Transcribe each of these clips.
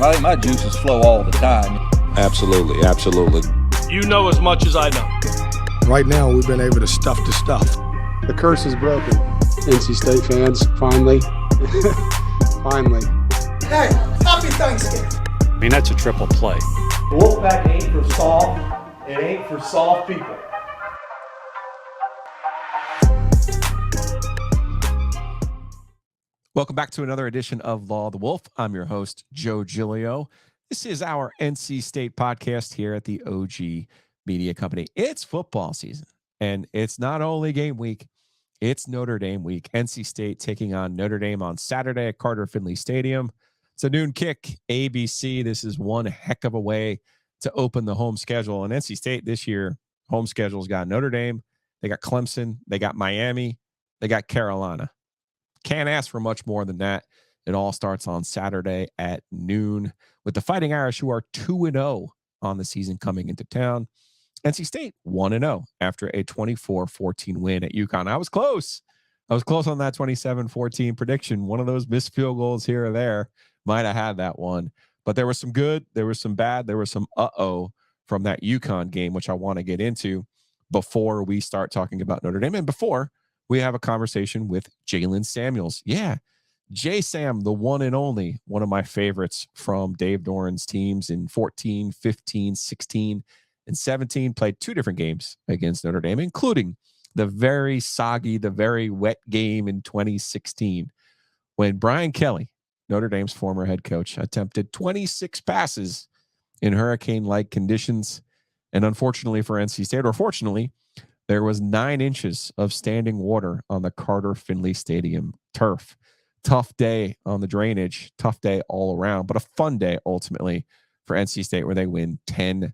I think my juices flow all the time. Absolutely, absolutely. You know as much as I know. Right now, we've been able to stuff the stuff. The curse is broken. NC State fans, finally. Finally. Hey, happy Thanksgiving. I mean, that's a triple play. The wolfpack ain't for soft. It ain't for soft people. Welcome back to another edition of Law of the Wolf. I'm your host, Joe Giglio. This is our NC State podcast here at the OG Media Company. It's football season, and it's not only game week, it's Notre Dame week. NC State taking on Notre Dame on Saturday at Carter Finley Stadium. It's a noon kick, ABC. This is one heck of a way to open the home schedule. And NC State this year, home schedule's got Notre Dame, they got Clemson, they got Miami, they got Carolina. Can't ask for much more than that. It all starts on Saturday at noon with the Fighting Irish, who are 2-0 on the season coming into town. NC State 1-0 after a 24-14 win at UConn. I was close. I was close on that 27-14 prediction. One of those missed field goals here or there might have had that one. But there was some good, there was some bad, there was some from that UConn game, which I want to get into before we start talking about Notre Dame and before we have a conversation with Jaylen Samuels. Yeah, JaySam, the one and only, one of my favorites from Dave Doran's teams in 14, 15, 16, and 17. Played two different games against Notre Dame, including the very soggy, the very wet game in 2016 when Brian Kelly, Notre Dame's former head coach, attempted 26 passes in hurricane-like conditions. And unfortunately for NC State, or fortunately, there was 9 inches of standing water on the Carter Finley Stadium turf. Tough day on the drainage, tough day all around, but a fun day ultimately for NC State where they win 10-3.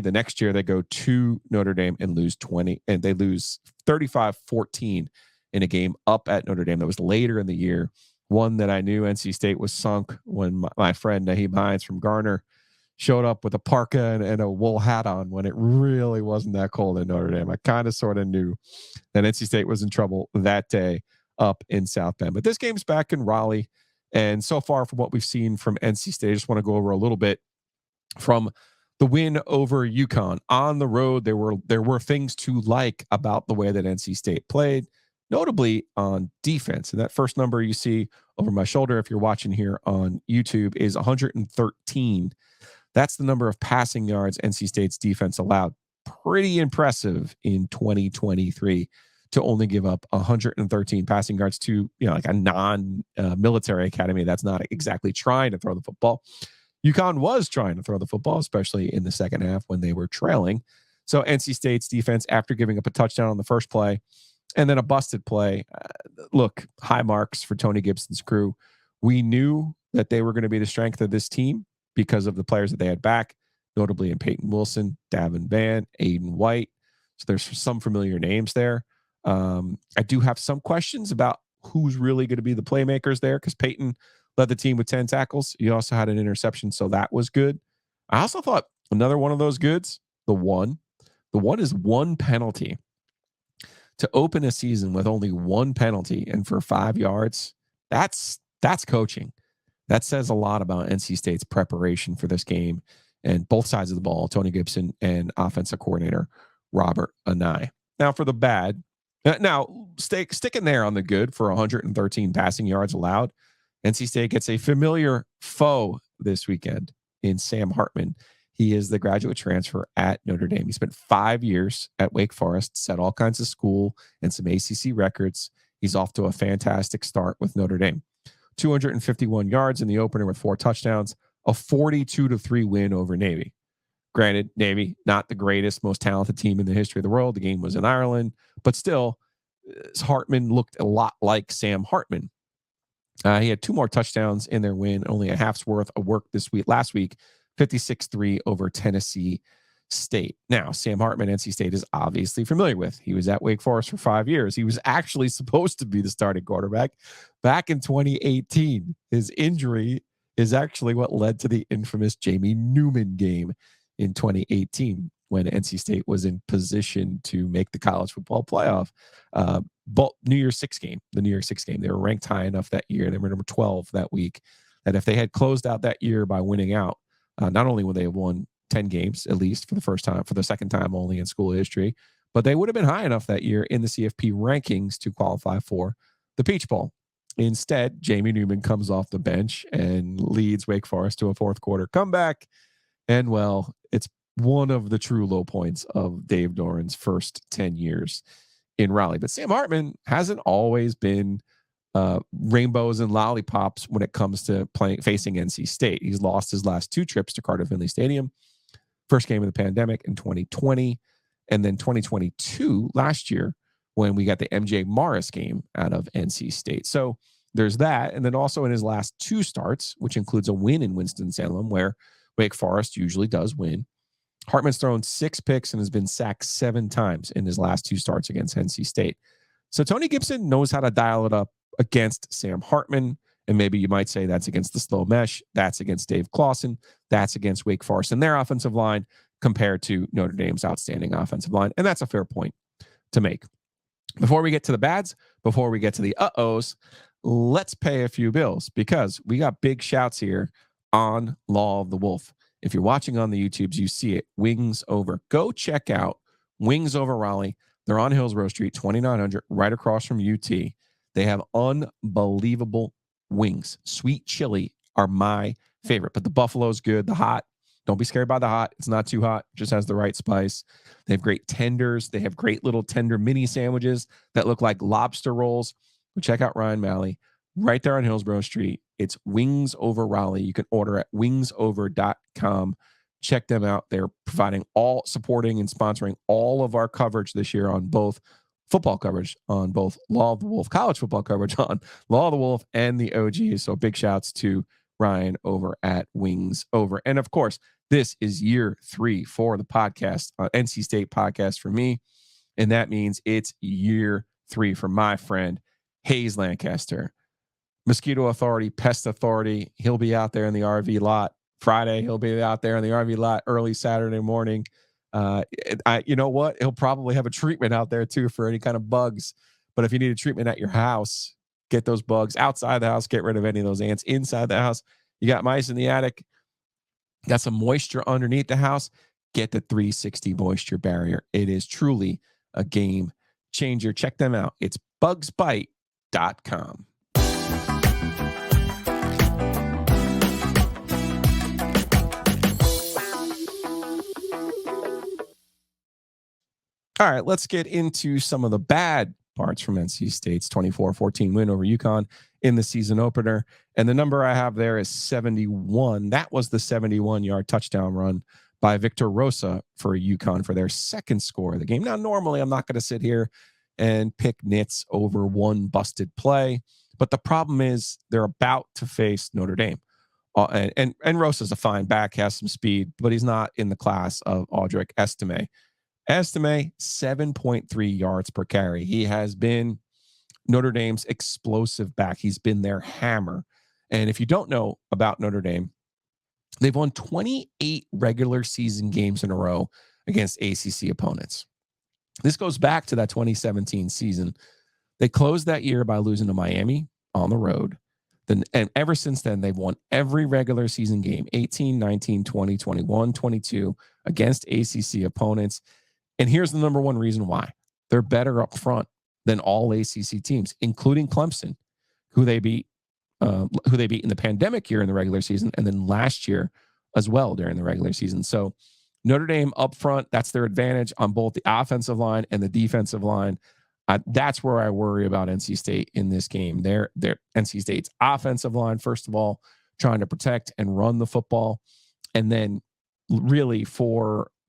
The next year they go to Notre Dame and lose 35-14 in a game up at Notre Dame. That was later in the year. One that I knew NC State was sunk when my friend Naheem Hines from Garner showed up with a parka and a wool hat on when it really wasn't that cold in Notre Dame. I kind of sort of knew that NC State was in trouble that day up in South Bend. But this game's back in Raleigh. And so far from what we've seen from NC State, I just want to go over a little bit from the win over UConn. On the road, there were things to like about the way that NC State played, notably on defense. And that first number you see over my shoulder, if you're watching here on YouTube, is 113. That's the number of passing yards NC State's defense allowed. Pretty impressive in 2023 to only give up 113 passing yards to, like a non-military academy that's not exactly trying to throw the football. UConn was trying to throw the football, especially in the second half when they were trailing. So NC State's defense, after giving up a touchdown on the first play and then a busted play, look, high marks for Tony Gibson's crew. We knew that they were going to be the strength of this team because of the players that they had back, notably in Peyton Wilson, Davin Vann, Aiden White. So there's some familiar names there. I do have some questions about who's really going to be the playmakers there because Peyton led the team with 10 tackles. He also had an interception, so that was good. I also thought another one of those goods, the one is one penalty. To open a season with only one penalty and for 5 yards, that's coaching. That says a lot about NC State's preparation for this game and both sides of the ball, Tony Gibson and offensive coordinator Robert Anae. Now for the bad, sticking there on the good for 113 passing yards allowed, NC State gets a familiar foe this weekend in Sam Hartman. He is the graduate transfer at Notre Dame. He spent 5 years at Wake Forest, set all kinds of school and some ACC records. He's off to a fantastic start with Notre Dame. 251 yards in the opener with 4 touchdowns, a 42-3 win over Navy. Granted, Navy, not the greatest, most talented team in the history of the world. The game was in Ireland, but still, Hartman looked a lot like Sam Hartman. He had 2 more touchdowns in their win, only a half's worth of work last week, 56-3 over Tennessee State. Now, Sam Hartman, NC State is obviously familiar with. He was at Wake Forest for 5 years. He was actually supposed to be the starting quarterback back in 2018. His injury is actually what led to the infamous Jamie Newman game in 2018 when NC State was in position to make the college football playoff. But the New Year's Six game, they were ranked high enough that year. They were number 12 that week that if they had closed out that year by winning out, not only would they have won 10 games at least for the second time only in school history, but they would have been high enough that year in the CFP rankings to qualify for the Peach Bowl. Instead, Jamie Newman comes off the bench and leads Wake Forest to a fourth quarter comeback. And well, it's one of the true low points of Dave Doran's first 10 years in Raleigh. But Sam Hartman hasn't always been rainbows and lollipops when it comes to facing NC State. He's lost his last 2 trips to Carter Finley Stadium. First game of the pandemic in 2020, and then 2022 last year when we got the MJ Morris game out of NC State. So there's that. And then also in his last 2 starts, which includes a win in Winston-Salem, where Wake Forest usually does win, Hartman's thrown 6 picks and has been sacked 7 times in his last 2 starts against NC State. So Tony Gibson knows how to dial it up against Sam Hartman. And maybe you might say that's against the slow mesh. That's against Dave Clawson. That's against Wake Forest and their offensive line compared to Notre Dame's outstanding offensive line. And that's a fair point to make. Before we get to the bads, before we get to the uh-ohs, let's pay a few bills because we got big shouts here on Law of the Wolf. If you're watching on the YouTubes, you see it. Wings Over. Go check out Wings Over Raleigh. They're on Hillsborough Street, 2900, right across from UT. They have unbelievable wings. Sweet chili are my favorite, but the buffalo's good. The hot, don't be scared by the hot. It's not too hot. It just has the right spice. They have great tenders. They have great little tender mini sandwiches that look like lobster rolls. Check out Ryan Malley right there on Hillsborough Street. It's Wings Over Raleigh. You can order at wingsover.com. Check them out. They're supporting and sponsoring all of our coverage this year on both football coverage on both Law of the Wolf, college football coverage on Law of the Wolf and the OG. So big shouts to Ryan over at Wings Over. And of course, this is year 3 for the podcast, NC State podcast for me. And that means it's year 3 for my friend, Hayes Lancaster. Mosquito Authority, Pest Authority. He'll be out there in the RV lot Friday. He'll be out there in the RV lot early Saturday morning. You know what? He'll probably have a treatment out there too for any kind of bugs. But if you need a treatment at your house, get those bugs outside the house. Get rid of any of those ants inside the house. You got mice in the attic. Got some moisture underneath the house. Get the 360 moisture barrier. It is truly a game changer. Check them out. It's bugsbite.com. All right, let's get into some of the bad parts from NC State's 24-14 win over UConn in the season opener. And the number I have there is 71. That was the 71-yard touchdown run by Victor Rosa for UConn for their second score of the game. Now, normally I'm not going to sit here and pick nits over one busted play, but the problem is they're about to face Notre Dame. And Rosa's a fine back, has some speed, but he's not in the class of Audric Estime. Estime, 7.3 yards per carry. He has been Notre Dame's explosive back. He's been their hammer. And if you don't know about Notre Dame, they've won 28 regular season games in a row against ACC opponents. This goes back to that 2017 season. They closed that year by losing to Miami on the road. And ever since then, they've won every regular season game, 18, 19, 20, 21, 22 against ACC opponents. And here's the number one reason why. They're better up front than all ACC teams, including Clemson, who they beat in the pandemic year in the regular season, and then last year as well during the regular season. So Notre Dame up front, that's their advantage on both the offensive line and the defensive line. That's where I worry about NC State in this game. Their NC State's offensive line, first of all, trying to protect and run the football, and then really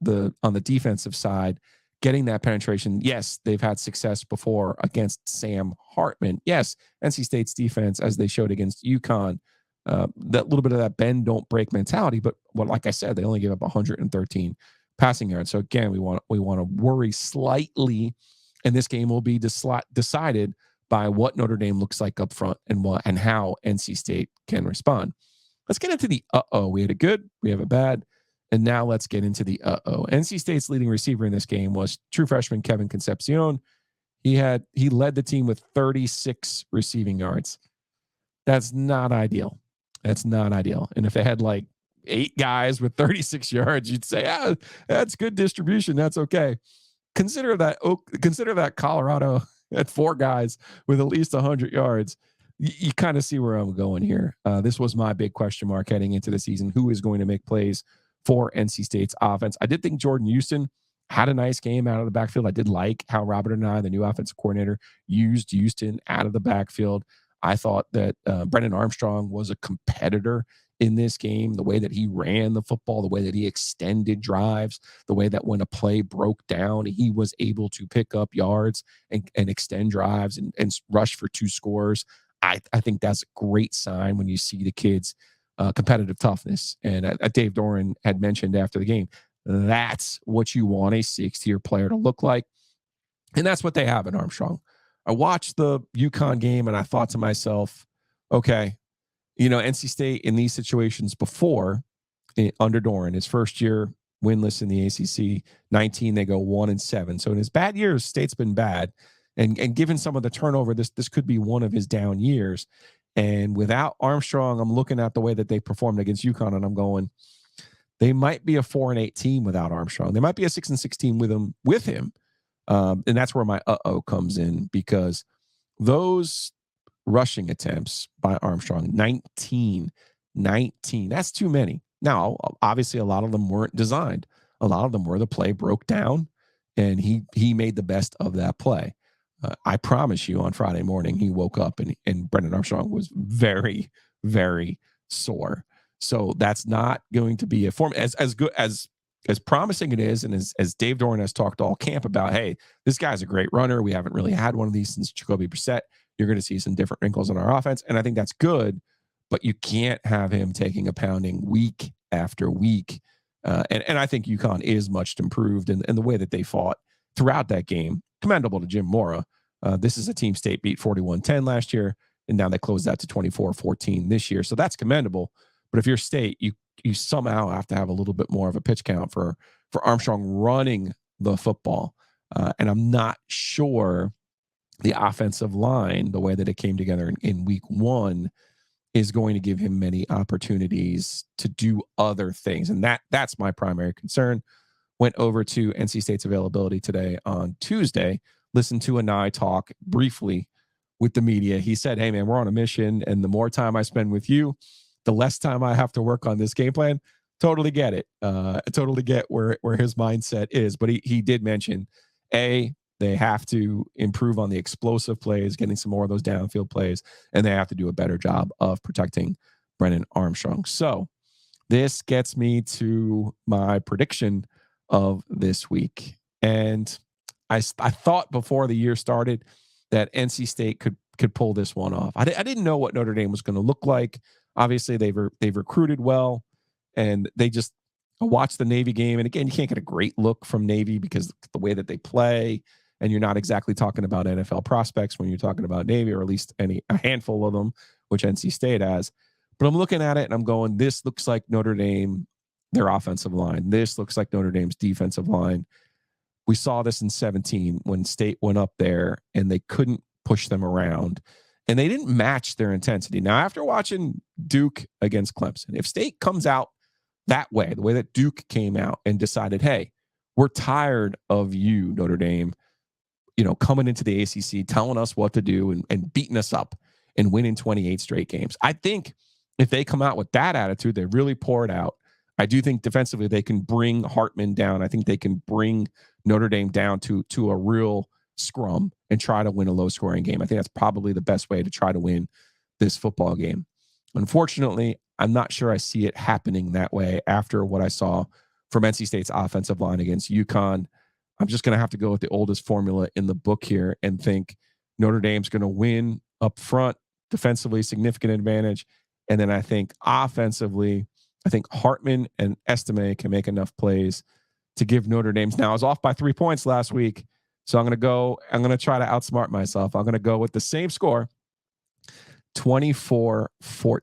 on the defensive side, getting that penetration. Yes, they've had success before against Sam Hartman. Yes, NC State's defense, as they showed against UConn, that little bit of that bend, don't break mentality. But like I said, they only gave up 113 passing yards. So again, we want to worry slightly, and this game will be decided by what Notre Dame looks like up front and how NC State can respond. Let's get into the uh-oh. We had a good, we have a bad. And now let's get into the uh-oh. NC State's leading receiver in this game was true freshman Kevin Concepcion. He led the team with 36 receiving yards. That's not ideal. That's not ideal. And if they had like 8 guys with 36 yards, you'd say, that's good distribution. That's okay. Consider that Colorado had 4 guys with at least 100 yards. You kind of see where I'm going here. This was my big question mark heading into the season. Who is going to make plays for NC State's offense? I did think Jordan Houston had a nice game out of the backfield. I did like how Robert and I, the new offensive coordinator, used Houston out of the backfield. I thought that Brennan Armstrong was a competitor in this game, the way that he ran the football, the way that he extended drives, the way that when a play broke down, he was able to pick up yards and extend drives and rush for 2 scores. I think that's a great sign when you see the kids' competitive toughness. And Dave Doran had mentioned after the game, that's what you want a 6th-year player to look like. And that's what they have in Armstrong. I watched the UConn game and I thought to myself, okay, NC State in these situations before under Doran, his first year winless in the ACC, 19, they go 1-7. So in his bad years, State's been bad. And given some of the turnover, this could be one of his down years. And without Armstrong, I'm looking at the way that they performed against UConn, and I'm going, they might be a 4-8 team without Armstrong. They might be a 6-6 team with him. And that's where my comes in, because those rushing attempts by Armstrong, 19, that's too many. Now, obviously, a lot of them weren't designed. A lot of them were the play broke down, and he made the best of that play. I promise you, on Friday morning, he woke up and Brendan Armstrong was very, very sore. So that's not going to be a form as good as promising it is, and as Dave Doran has talked all camp about. Hey, this guy's a great runner. We haven't really had one of these since Jacoby Brissett. You're going to see some different wrinkles in our offense, and I think that's good. But you can't have him taking a pounding week after week. And I think UConn is much improved, and the way that they fought throughout that game, commendable to Jim Mora. This is a team State beat 41-10 last year, and now they closed that to 24-14 this year. So that's commendable. But if you're State, you somehow have to have a little bit more of a pitch count for Armstrong running the football. And I'm not sure the offensive line, the way that it came together in week 1, is going to give him many opportunities to do other things. And that's my primary concern. Went over to NC State's availability today on Tuesday, listened to Anai talk briefly with the media. He said, hey, man, we're on a mission, and the more time I spend with you, the less time I have to work on this game plan. Totally get it. Totally get where his mindset is. But he did mention, they have to improve on the explosive plays, getting some more of those downfield plays, and they have to do a better job of protecting Brennan Armstrong. So this gets me to my prediction of this week. And I thought before the year started that NC State could pull this one off. I didn't know what Notre Dame was going to look like. Obviously, they've recruited well, and they just watched the Navy game. And again, you can't get a great look from Navy because the way that they play, and you're not exactly talking about NFL prospects when you're talking about Navy, or at least a handful of them, which NC State has. But I'm looking at it and I'm going, this looks like Notre Dame, their offensive line. This looks like Notre Dame's defensive line. We saw this in 17 when State went up there and they couldn't push them around, and they didn't match their intensity. Now, after watching Duke against Clemson, if State comes out that way, the way that Duke came out and decided, hey, we're tired of you, Notre Dame, coming into the ACC, telling us what to do and beating us up and winning 28 straight games. I think if they come out with that attitude, they really pour it out. I do think defensively they can bring Hartman down. I think they can bring Notre Dame down to a real scrum and try to win a low-scoring game. I think that's probably the best way to try to win this football game. Unfortunately, I'm not sure I see it happening that way after what I saw from NC State's offensive line against UConn. I'm just going to have to go with the oldest formula in the book here and think Notre Dame's going to win up front, defensively, significant advantage. And then I think offensively, I think Hartman and Estime can make enough plays to give Notre Dame's. Now, I was off by 3 points last week, so I'm going to try to outsmart myself. I'm going to go with the same score, 24-14.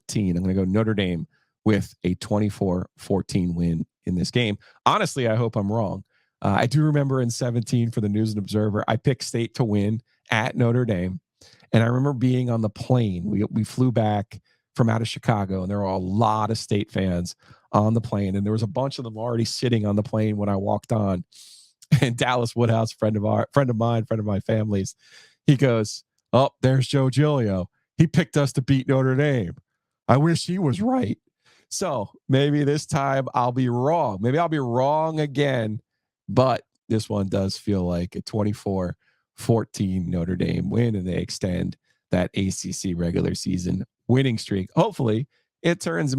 I'm going to go Notre Dame with a 24-14 win in this game. Honestly, I hope I'm wrong. I do remember in 17 for the News and Observer, I picked State to win at Notre Dame. And I remember being on the plane. We flew back from out of Chicago, and there were a lot of State fans on the plane, and there was a bunch of them already sitting on the plane when I walked on. And Dallas Woodhouse, friend of my family's, he goes, "Oh, there's Joe Giglio. He picked us to beat Notre Dame. I wish he was right." So maybe this time I'll be wrong. Maybe I'll be wrong again, but this one does feel like a 24-14 Notre Dame win, and they extend that ACC regular season winning streak. Hopefully it turns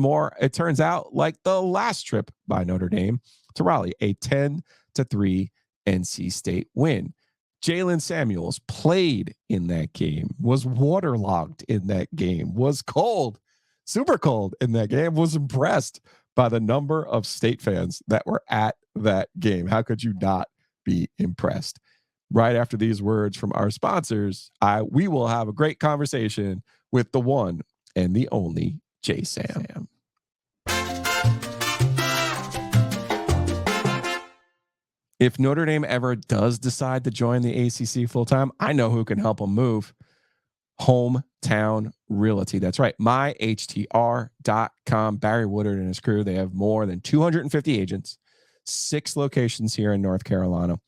out like the last trip by Notre Dame to Raleigh, a 10-3 NC State win. Jaylen Samuels played in that game, was waterlogged in that game, was cold, super cold in that game, was impressed by the number of State fans that were at that game. How could you not be impressed? Right after these words from our sponsors, we will have a great conversation with the one and the only JaySam. If Notre Dame ever does decide to join the ACC full-time, I know who can help them move. Hometown Realty. That's right. myhtr.com. Barry Woodard and his crew, they have more than 250 agents, 6 locations here in North Carolina.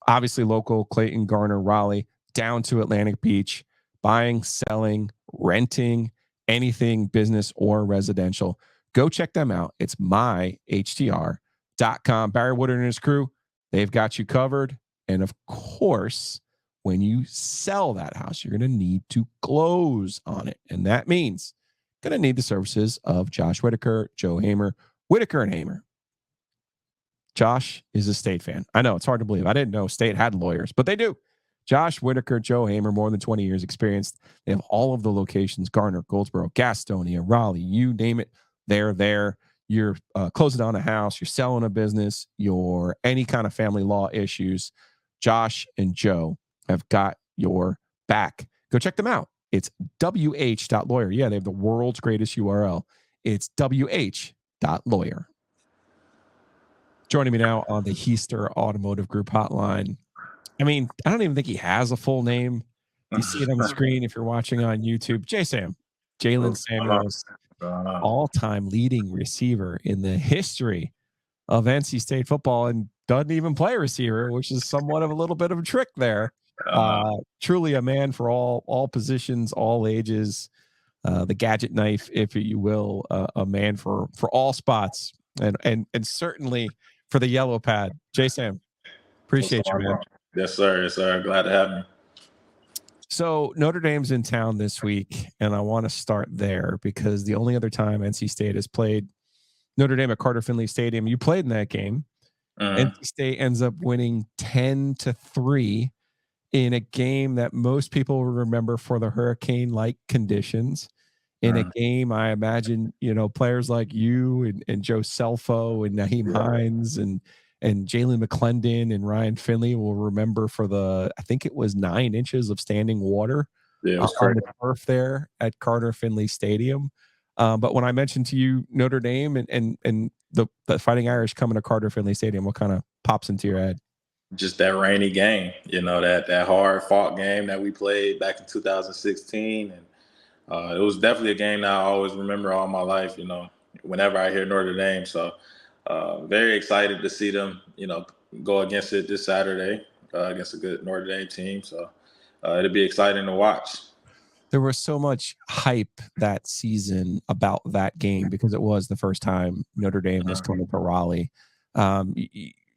Obviously local, Clayton, Garner, Raleigh, down to Atlantic Beach, buying, selling, renting, anything business or residential. Go check them out. It's myhtr.com. Barry Woodard and his crew, they've got you covered. And of course, when you sell that house, you're going to need to close on it. And that means going to need the services of Josh Whitaker, Joe Hamer, Whitaker and Hamer. Josh is a State fan. I know it's hard to believe. I didn't know State had lawyers, but they do. Josh Whitaker, Joe Hamer, more than 20 years experience. They have all of the locations: Garner, Goldsboro, Gastonia, Raleigh, you name it. They're there. You're closing on a house, you're selling a business, you're any kind of family law issues. Josh and Joe have got your back. Go check them out. It's wh.lawyer. Yeah, they have the world's greatest URL. It's wh.lawyer. Joining me now on the Heister Automotive Group hotline. I mean, I don't even think he has a full name. You see it on the screen if you're watching on YouTube. JaySam, Jaylen Samuels, all-time leading receiver in the history of NC State football, and doesn't even play receiver, which is somewhat of a little bit of a trick there. Truly a man for all positions, all ages, the gadget knife, if you will, a man for all spots, and certainly for the yellow pad. JaySam, appreciate you, man. Yes, sir. Yes, sir. Glad to have me. So Notre Dame's in town this week, and I want to start there because the only other time NC State has played Notre Dame at Carter Finley Stadium, you played in that game. NC State ends up winning 10-3 in a game that most people will remember for the hurricane-like conditions. In a game, I imagine, players like you and Joe Selfo and Naheem Hines and Jalen McClendon and Ryan Finley will remember for I think it was 9 inches of standing water on the turf there at Carter Finley Stadium. But when I mentioned to you Notre Dame and the Fighting Irish coming to Carter Finley Stadium, what kind of pops into your head? Just that rainy game, that hard fought game that we played back in 2016. And it was definitely a game that I always remember all my life, whenever I hear Notre Dame. So very excited to see them, go against it this Saturday against a good Notre Dame team. So it'll be exciting to watch. There was so much hype that season about that game because it was the first time Notre Dame was coming to Raleigh.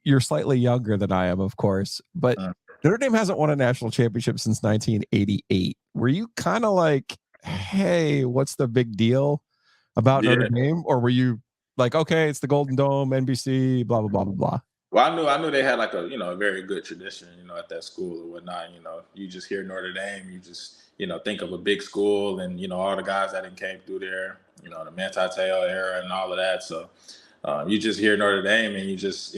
You're slightly younger than I am, of course, but Notre Dame hasn't won a national championship since 1988. Were you kind of like, hey, what's the big deal about Notre Dame? Or were you like, okay, it's the Golden Dome, NBC, blah, blah, blah, blah, blah? Well, I knew they had like a very good tradition, at that school or whatnot. You just hear Notre Dame, you just think of a big school and all the guys that came through there, the Manti Te'o era and all of that. So you just hear Notre Dame and you just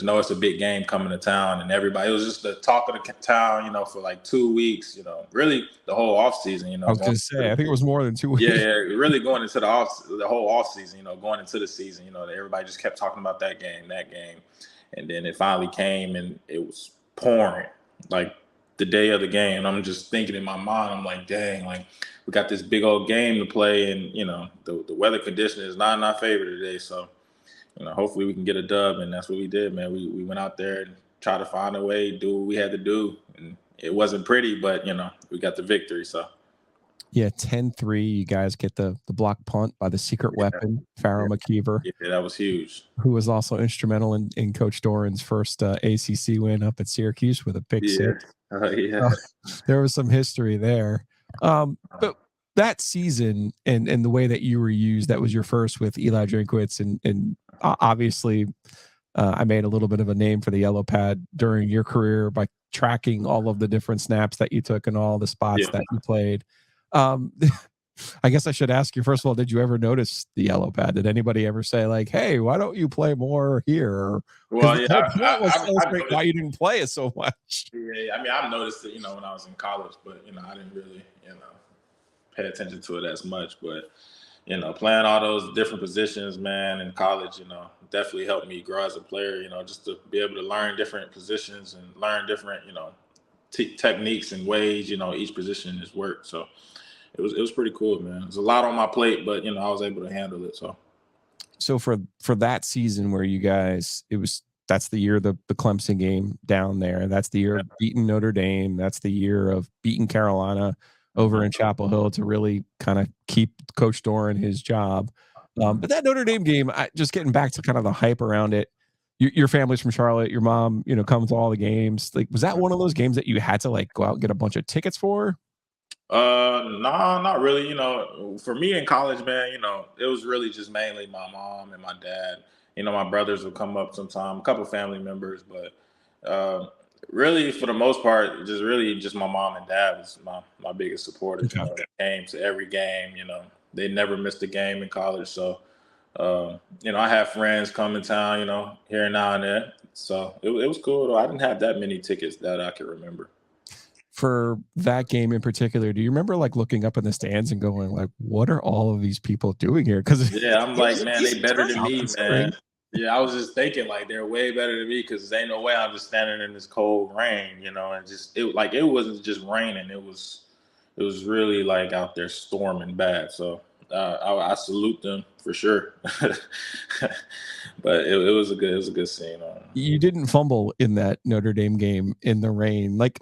know it's a big game coming to town, and everybody, it was just the talk of the town, for like 2 weeks, really the whole off season, I was going to say, I think it was more than 2 weeks. Yeah, really going into the whole off season, going into the season, everybody just kept talking about that game. And then it finally came and it was pouring like the day of the game. I'm just thinking in my mind, I'm like, dang, like we got this big old game to play, and the weather condition is not in our favor today. So hopefully we can get a dub, and that's what we did, man. We went out there and tried to find a way, do what we had to do, and it wasn't pretty, but we got the victory. So. Yeah, 10-3. You guys get the block punt by the secret weapon, Farrell McKeever. Yeah, that was huge. Who was also instrumental in Coach Doran's first ACC win up at Syracuse with a pick six. There was some history there. But that season and the way that you were used, that was your first with Eli Drinkwitz. And obviously, I made a little bit of a name for the yellow pad during your career by tracking all of the different snaps that you took and all the spots that you played. I guess I should ask you, first of all, did you ever notice the yellow pad? Did anybody ever say like, hey, why don't you play more here? Well, yeah, I why you didn't play it so much. Yeah, I mean, I've noticed it, when I was in college, but I didn't really, pay attention to it as much. But playing all those different positions, man, in college, definitely helped me grow as a player. Just to be able to learn different positions and learn different, techniques and ways. Each position is work. So. It was pretty cool, man. There's a lot on my plate, but I was able to handle it. So for that season where you guys, that's the year of the Clemson game down there. That's the year of beating Notre Dame. That's the year of beating Carolina over in Chapel Hill to really kind of keep Coach Doran his job. But that Notre Dame game, just getting back to kind of the hype around it. Your family's from Charlotte. Your mom, comes to all the games. Like, was that one of those games that you had to like go out and get a bunch of tickets for? No, not really. For me in college, man, it was really just mainly my mom and my dad. My brothers would come up sometime, a couple of family members, but really for the most part, just my mom and dad was my biggest supporters. They came to every game. They never missed a game in college. So, I have friends come in town, here and now and then. So it was cool. Though. I didn't have that many tickets that I could remember. For that game in particular, do you remember like looking up in the stands and going like, what are all of these people doing here? Because I'm like, man, they better than me, man. Yeah, I was just thinking like they're way better than me because there ain't no way I'm just standing in this cold rain, and just it wasn't just raining. It was really like out there storming bad. So I salute them for sure. But it was a good scene. You didn't fumble in that Notre Dame game in the rain. Like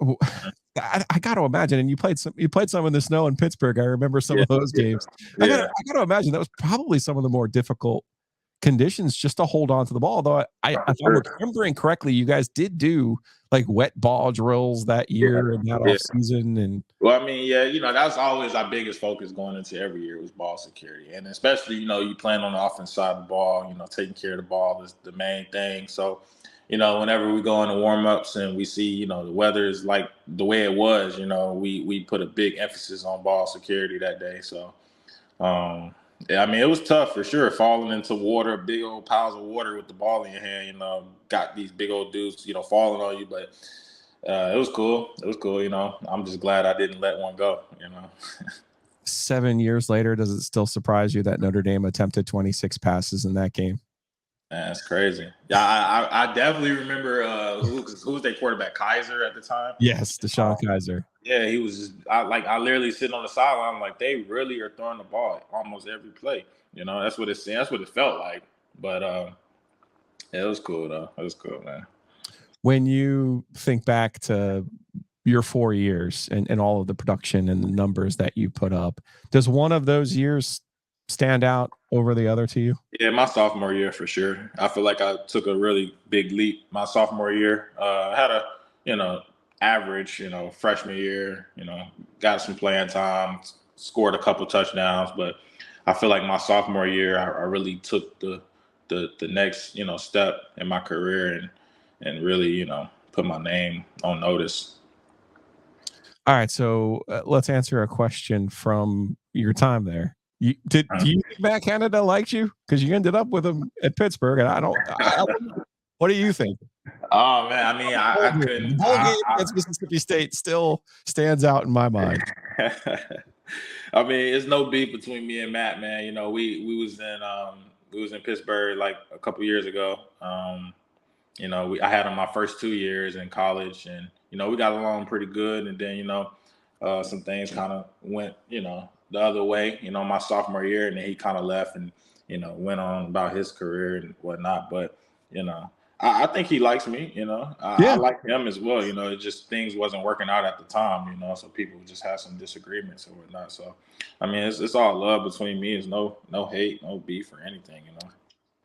I got to imagine, and you played some in the snow in Pittsburgh. I remember some of those games. I got to imagine that was probably some of the more difficult conditions just to hold on to the ball. Though if I'm remembering correctly, you guys did do like wet ball drills that year and that off season. And well, I mean, that's always our biggest focus going into every year was ball security, and especially you playing on the offense side of the ball, taking care of the ball is the main thing. So. Whenever we go into warm-ups and we see, the weather is like the way it was, we put a big emphasis on ball security that day. So, I mean, it was tough for sure, falling into water, big old piles of water with the ball in your hand, got these big old dudes, falling on you. But it was cool. It was cool, I'm just glad I didn't let one go, 7 years later, does it still surprise you that Notre Dame attempted 26 passes in that game? Man, that's crazy. Yeah, I definitely remember who was their quarterback, Kaiser at the time. Yes, Deshaun Kaiser. Yeah, he was just I literally sitting on the sideline like they really are throwing the ball almost every play. That's what it felt like. But it was cool though. It was cool, man. When you think back to your 4 years and all of the production and the numbers that you put up, does one of those years stand out over the other to you? Yeah, my sophomore year for sure. I feel like I took a really big leap my sophomore year. I had a, average, freshman year, got some playing time, scored a couple touchdowns, but I feel like my sophomore year, I really took the next, step in my career and really, put my name on notice. All right. So let's answer a question from your time there. Do you think Matt Canada liked you? Because you ended up with him at Pittsburgh, and I don't. What do you think? Oh man, I mean, I couldn't. The whole game against Mississippi State still stands out in my mind. I mean, it's no beef between me and Matt, man. We was in Pittsburgh like a couple years ago. I had him my first 2 years in college, and we got along pretty good. And then some things kind of went the other way, my sophomore year, and then he kind of left and, went on about his career and whatnot. But, I think he likes me, I like him as well. It just things wasn't working out at the time, so people just had some disagreements and whatnot. So, I mean, it's all love between me. It's no hate, no beef or anything,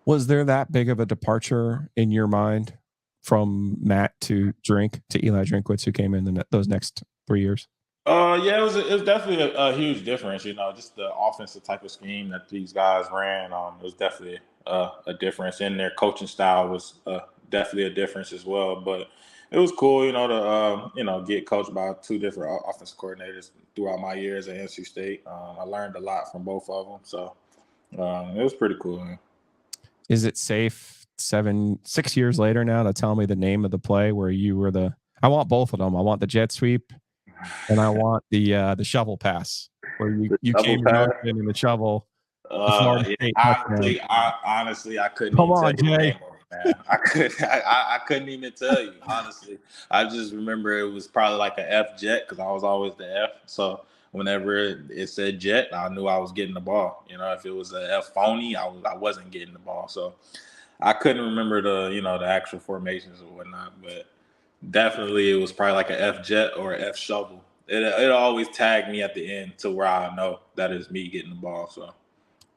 Was there that big of a departure in your mind from Matt to Eli Drinkwitz, who came in those next 3 years? Yeah, it was definitely a huge difference. Just the offensive type of scheme that these guys ran. It was definitely a difference, and their coaching style was definitely a difference as well. But it was cool, to get coached by two different offensive coordinators throughout my years at NC State. I learned a lot from both of them, so it was pretty cool. Man. Is it safe 6 years later now to tell me the name of the play where you were I want both of them. I want the jet sweep. And I want the shovel pass where you came in the shovel. Honestly, I couldn't Come even on, tell you Jay. the name of it, man. I couldn't even tell you, honestly. I just remember it was probably like an F jet because I was always the F. So whenever it said jet, I knew I was getting the ball. If it was a F phony, I wasn't getting the ball. So I couldn't remember the actual formations or whatnot, but definitely it was probably like an F jet or an F shovel. It always tagged me at the end to where I know that is me getting the ball. So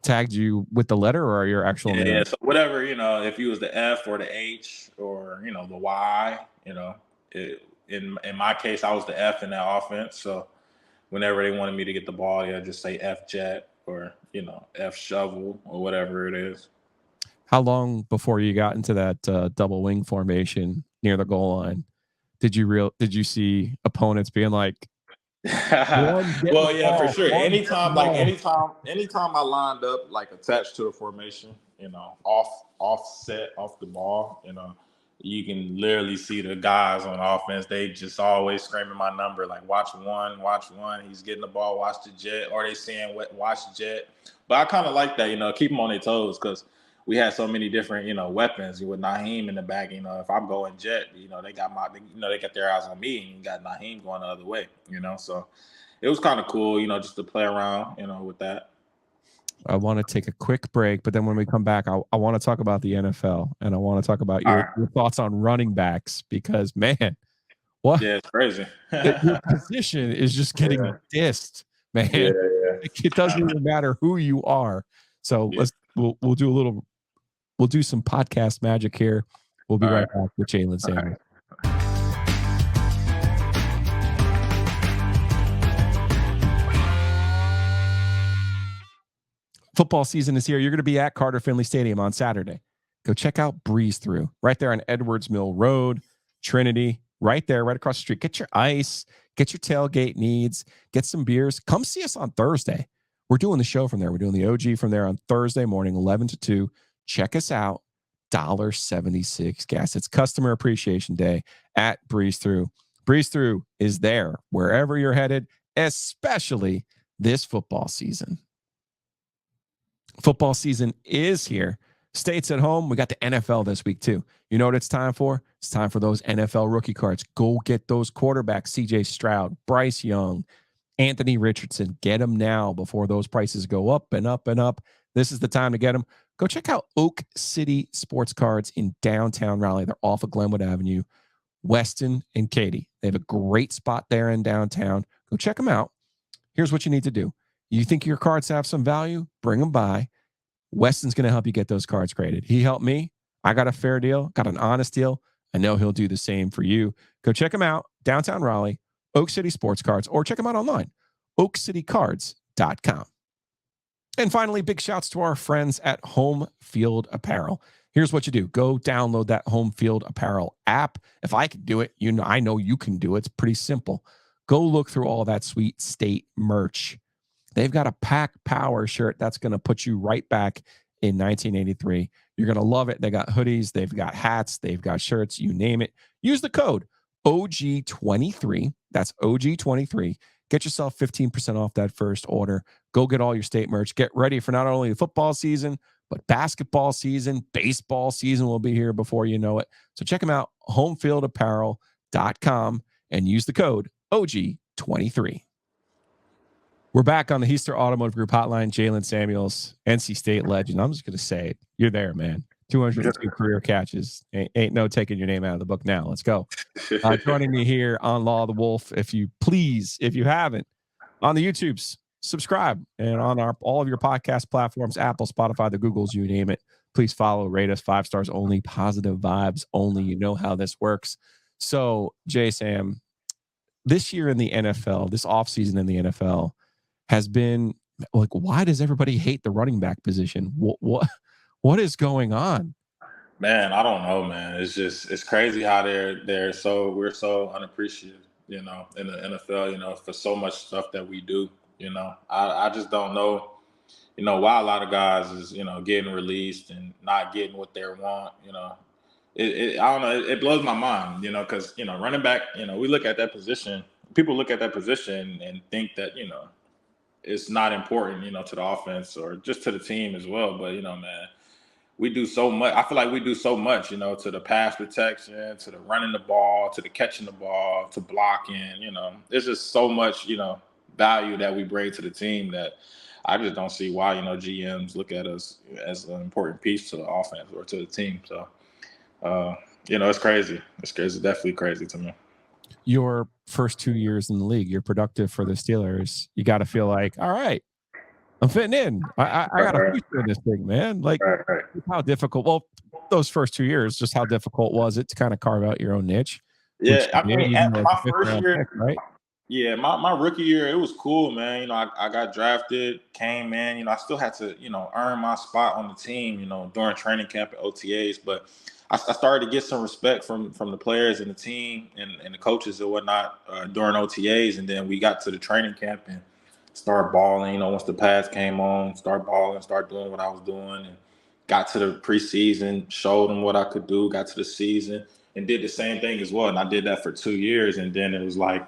tagged you with the letter or your actual name? Yeah, so whatever, if you was the F or the H or the Y, in my case I was the F in that offense. So whenever they wanted me to get the ball, yeah, just say F jet or F shovel or whatever it is. How long before you got into that double wing formation near the goal line did you see opponents being like, well, yeah, for sure. Anytime I lined up like attached to a formation, offset off the ball, you can literally see the guys on offense. They just always screaming my number, like watch one. He's getting the ball, watch the jet, or they saying watch the jet. But I kind of like that, keep them on their toes because we had so many different, weapons. With Naheem in the back, if I'm going jet, they got their eyes on me, and you got Naheem going the other way, So it was kind of cool, just to play around, with that. I want to take a quick break, but then when we come back, I want to talk about the NFL and I want to talk about your thoughts on running backs because, man, what? Yeah, it's crazy. Your position is just getting dissed, man. Yeah. It doesn't even matter who you are. So we'll do some podcast magic here. We'll be right back with Jaylen Samuels. Football season is here. You're going to be at Carter Finley Stadium on Saturday. Go check out Breeze Through right there on Edwards Mill Road, Trinity, right there, right across the street. Get your ice, get your tailgate needs, get some beers. Come see us on Thursday. We're doing the show from there. We're doing the OG from there on Thursday morning, 11 to 2. Check us out. $1.76 gas. It's Customer Appreciation Day at Breeze Through. Breeze Through is there wherever you're headed, especially this football season. Football season is here. States at home. We got the NFL this week too. You know what it's time for? It's time for those NFL rookie cards. Go get those quarterbacks. CJ Stroud, Bryce Young, Anthony Richardson. Get them now before those prices go up and up and up. This is the time to get them. Go check out Oak City Sports Cards in downtown Raleigh. They're off of Glenwood Avenue, Weston and Katy. They have a great spot there in downtown. Go check them out. Here's what you need to do. You think your cards have some value? Bring them by. Weston's going to help you get those cards graded. He helped me. I got a fair deal, got an honest deal. I know he'll do the same for you. Go check him out, downtown Raleigh, Oak City Sports Cards, or check him out online, oakcitycards.com. And finally, big shouts to our friends at Home Field Apparel. Here's what you do. Go download that Home Field Apparel app. If I can do it, I know you can do it. It's pretty simple. Go look through all that sweet state merch. They've got a Pack Power shirt that's going to put you right back in 1983. You're going to love it. They got hoodies. They've got hats. They've got shirts. You name it. Use the code OG23. That's OG23. Get yourself 15% off that first order. Go get all your state merch. Get ready for not only the football season, but basketball season, baseball season will be here before you know it. So check them out, homefieldapparel.com, and use the code OG23. We're back on the Heister Automotive Group hotline. Jaylen Samuels, NC State legend. I'm just going to say it. You're there, man. 202 career catches. Ain't no taking your name out of the book now. Let's go. Joining me here on Law of the Wolf, if you haven't, on the YouTubes, subscribe. And on all of your podcast platforms, Apple, Spotify, the Googles, you name it. Please follow, rate us 5 stars only, positive vibes only. You know how this works. So, JaySam, this year in the NFL, this offseason in the NFL, has been like, why does everybody hate the running back position? What is going on? Man, I don't know, man. It's crazy how we're so unappreciated, in the NFL, for so much stuff that we do. I just don't know, why a lot of guys is, getting released and not getting what they want. I don't know. It blows my mind, because running back, we look at that position. People look at that position and think that it's not important, to the offense or just to the team as well. But man, we do so much. I feel like we do so much, to the pass protection, to the running the ball, to the catching the ball, to blocking. There's just so much, value that we bring to the team that I just don't see why, GMs look at us as an important piece to the offense or to the team. So, it's crazy. It's definitely crazy to me. Your first 2 years in the league, you're productive for the Steelers. You got to feel like, all right, I'm fitting in. I got a future in this thing, man. Like, how difficult? Well, those first 2 years, just how difficult was it to kind of carve out your own niche? Yeah, I mean, at my first year, pick, right? Yeah, my rookie year, it was cool, man. I got drafted, came in. I still had to, earn my spot on the team, during training camp and OTAs. But I started to get some respect from the players and the team and the coaches and whatnot during OTAs. And then we got to the training camp and started balling. Once the pads came on, start balling, start doing what I was doing, and got to the preseason, showed them what I could do. Got to the season and did the same thing as well. And I did that for 2 years, and then it was like,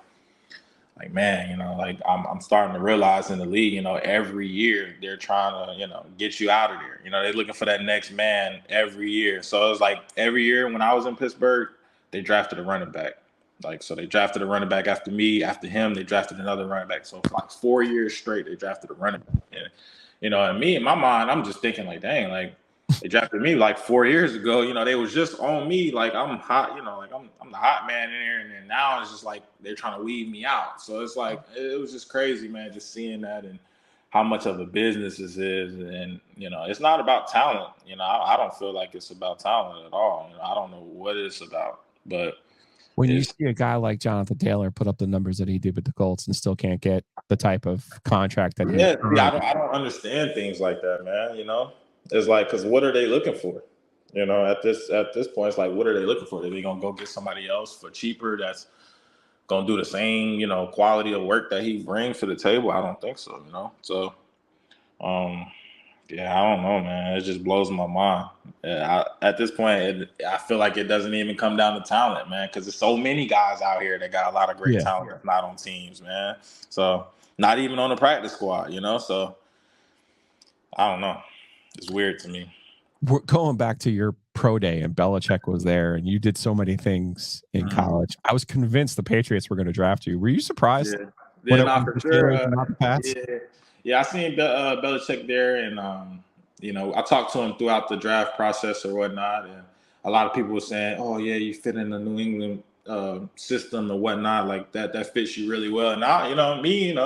man, I'm starting to realize in the league, every year they're trying to, get you out of there. They're looking for that next man every year. So it was like every year when I was in Pittsburgh, they drafted a running back. So they drafted a running back after me. After him, they drafted another running back. So for like 4 years straight, they drafted a running back. And, and me, in my mind, I'm just thinking like, dang, they drafted me like 4 years ago. They was just on me. Like, I'm hot, I'm the hot man in here. And then now it's just like they're trying to weed me out. So it's like, it was just crazy, man, just seeing that and how much of a business this is. And, it's not about talent. I don't feel like it's about talent at all. I don't know what it's about. But when you see a guy like Jonathan Taylor put up the numbers that he did with the Colts and still can't get the type of contract that he I don't understand things like that, man. It's like, because what are they looking for? At this point, it's like, what are they looking for? Are they gonna go get somebody else for cheaper that's gonna do the same, quality of work that he brings to the table? I don't think so. So, yeah, I don't know, man. It just blows my mind. At this point, I feel like it doesn't even come down to talent, man, because there's so many guys out here that got a lot of great talent that's not on teams, man. So, not even on the practice squad, So, I don't know. It's weird to me. We're going back to your pro day, and Belichick was there, and you did so many things in college. I was convinced the Patriots were going to draft you. Were you surprised? Yeah, not for sure. I seen Belichick there, and I talked to him throughout the draft process or whatnot, and a lot of people were saying, "Oh yeah, you fit in the New England system or whatnot, like that fits you really well." And now, me,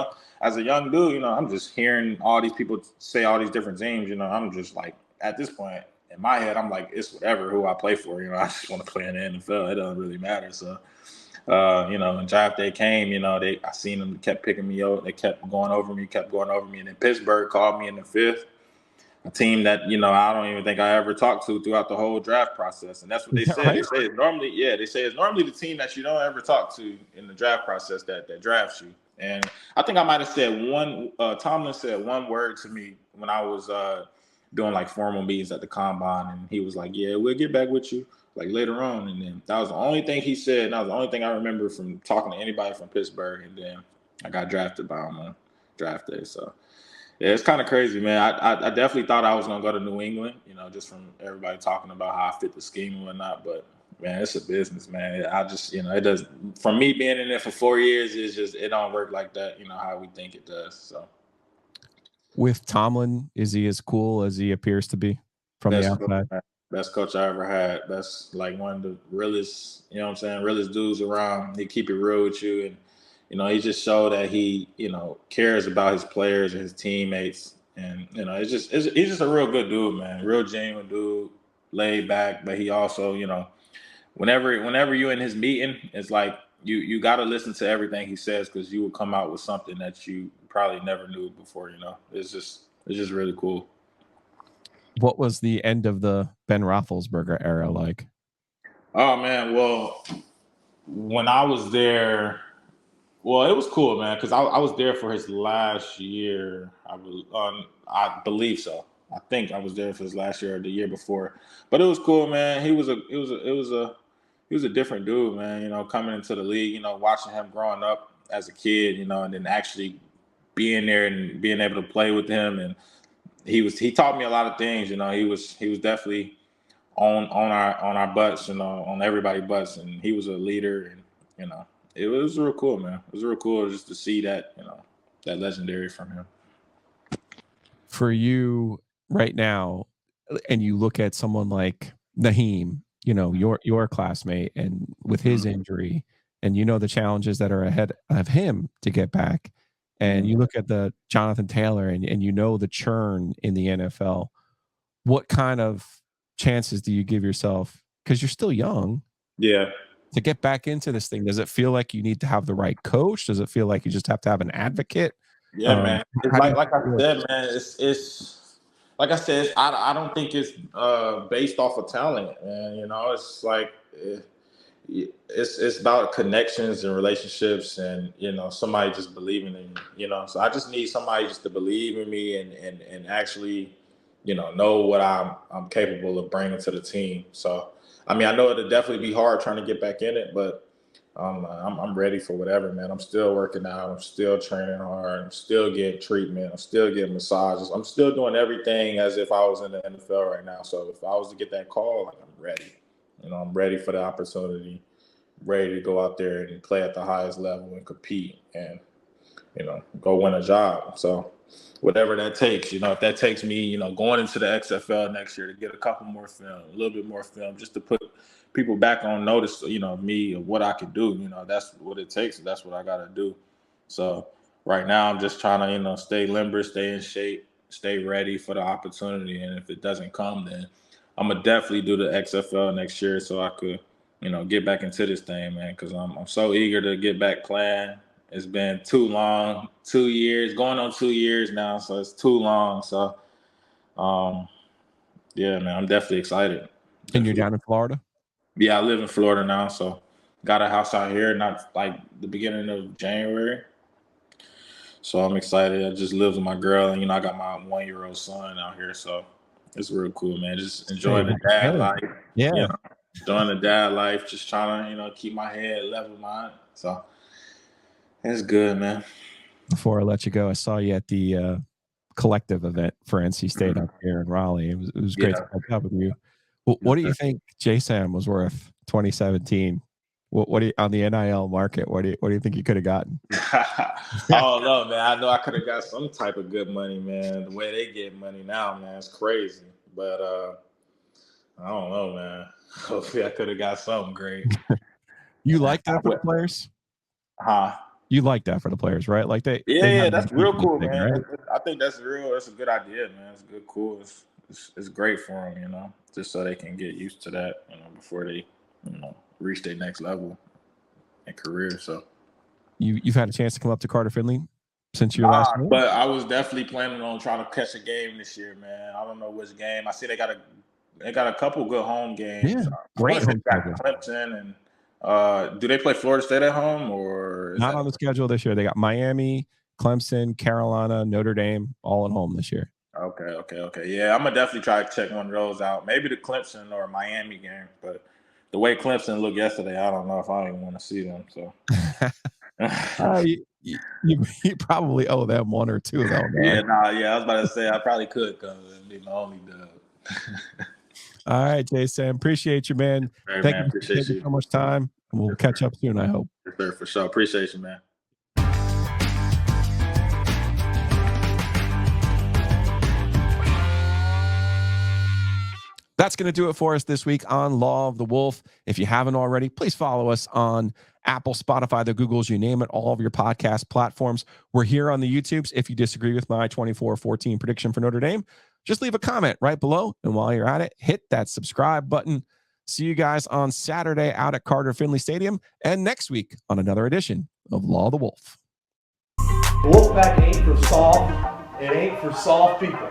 as a young dude, I'm just hearing all these people say all these different teams. I'm just like, at this point in my head, I'm like, it's whatever who I play for. I just want to play in the NFL. It doesn't really matter. So, when draft day came, I seen them kept picking me up. They kept going over me. And then Pittsburgh called me in the 5th. A team that, I don't even think I ever talked to throughout the whole draft process. And that's what they said. Right? They say it's normally the team that you don't ever talk to in the draft process that drafts you. And I think I might have said Tomlin said one word to me when I was doing like formal meetings at the combine. And he was like, yeah, we'll get back with you like later on. And then that was the only thing he said. And that was the only thing I remember from talking to anybody from Pittsburgh. And then I got drafted by him on draft day. So, yeah, it's kind of crazy, man. I definitely thought I was going to go to New England, just from everybody talking about how I fit the scheme and whatnot. But, man, it's a business, man. I just, it does. For me being in there for 4 years, it don't work like that. How we think it does. So With Tomlin, is he as cool as he appears to be from the outside? Best coach I ever had. That's like one of the realest, realest dudes around. He keep it real with you, and he just showed that he, cares about his players and his teammates, and he's just a real good dude, man. Real genuine dude, laid back, but he also, whenever you're in his meeting, it's like you got to listen to everything he says because you will come out with something that you probably never knew before. It's just really cool. What was the end of the Ben Roethlisberger era like? Oh man, well, when I was there, well, it was cool, man, because I was there for his last year. I believe so. I think I was there for his last year or the year before, but it was cool, man. He was a different dude, man. Coming into the league, watching him growing up as a kid, and then actually being there and being able to play with him, and he taught me a lot of things. He was definitely on our butts, on everybody's butts, and he was a leader, and it was real cool, man. It was real cool just to see that, that legendary from him. For you right now, and you look at someone like Naheem, your classmate, and with his injury, and the challenges that are ahead of him to get back, and you look at the Jonathan Taylor, and the churn in the NFL, what kind of chances do you give yourself? Because you're still young. Yeah. To get back into this thing, does it feel like you need to have the right coach? Does it feel like you just have to have an advocate? Yeah, man. It's like I said, man, it's like I said, I don't think it's based off of talent, man. It's like it's about connections and relationships, and somebody just believing in you. So I just need somebody just to believe in me and actually know what I'm capable of bringing to the team. So I mean, I know it'll definitely be hard trying to get back in it, but I'm ready for whatever, man. I'm still working out. I'm still training hard. I'm still getting treatment. I'm still getting massages. I'm still doing everything as if I was in the NFL right now. So if I was to get that call, like, I'm ready. I'm ready for the opportunity, ready to go out there and play at the highest level and compete and, go win a job. So whatever that takes, if that takes me, going into the XFL next year to get a couple more film, a little bit more film, just to put people back on notice, me of what I can do, that's what it takes. That's what I got to do. So right now I'm just trying to, stay limber, stay in shape, stay ready for the opportunity. And if it doesn't come, then I'm going to definitely do the XFL next year so I could, get back into this thing, man, because I'm so eager to get back playing. It's been too long, 2 years, going on 2 years now, so it's too long. So, yeah, man, I'm definitely excited. And you're down in Florida? Yeah, I live in Florida now, so got a house out here, not like the beginning of January. So I'm excited. I just live with my girl, and I got my 1-year-old son out here, so it's real cool, man. Just enjoying the dad life. Yeah, enjoying the dad life. Just trying to, keep my head level mind. So it's good, man. Before I let you go, I saw you at the collective event for NC State up here in Raleigh. It was great to catch up with you. What do you think JaySam was worth 2017? What do you, on the NIL market? What do you think you could have gotten? I don't know, man. I know I could have got some type of good money, man. The way they get money now, man, it's crazy. But I don't know, man. Hopefully, I could have got something great. You like that for the players? Huh? You like that for the players, right? Like yeah, that's real cool, thing, man. Right? I think that's real. That's a good idea, man. It's good, cool. It's great for them, just so they can get used to that, before they, reach their next level in career. So you've had a chance to come up to Carter Finley since your last year? But I was definitely planning on trying to catch a game this year, man. I don't know which game. I see they got a couple good home games. Yeah, great home schedule. Clemson and do they play Florida State at home or not on the schedule this year? They got Miami, Clemson, Carolina, Notre Dame, all at home this year. Okay. Yeah, I'm gonna definitely try to check one of those out. Maybe the Clemson or Miami game, but the way Clemson looked yesterday, I don't know if I even want to see them. So you probably owe them one or two, though. Man. Yeah, I was about to say I probably could come and be my only dub. All right, JaySam. Appreciate you, man. Hey, Thank man, you for appreciate taking you. so much time. And we'll catch up soon, I hope. Yes, sir, for sure. Appreciate you, man. That's going to do it for us this week on Law of the Wolf. If you haven't already, please follow us on Apple, Spotify, the Googles, you name it, all of your podcast platforms. We're here on the YouTubes. If you disagree with my 24-14 prediction for Notre Dame, just leave a comment right below. And while you're at it, hit that subscribe button. See you guys on Saturday out at Carter Finley Stadium and next week on another edition of Law of the Wolf. The wolfpack ain't for soft. It ain't for soft people.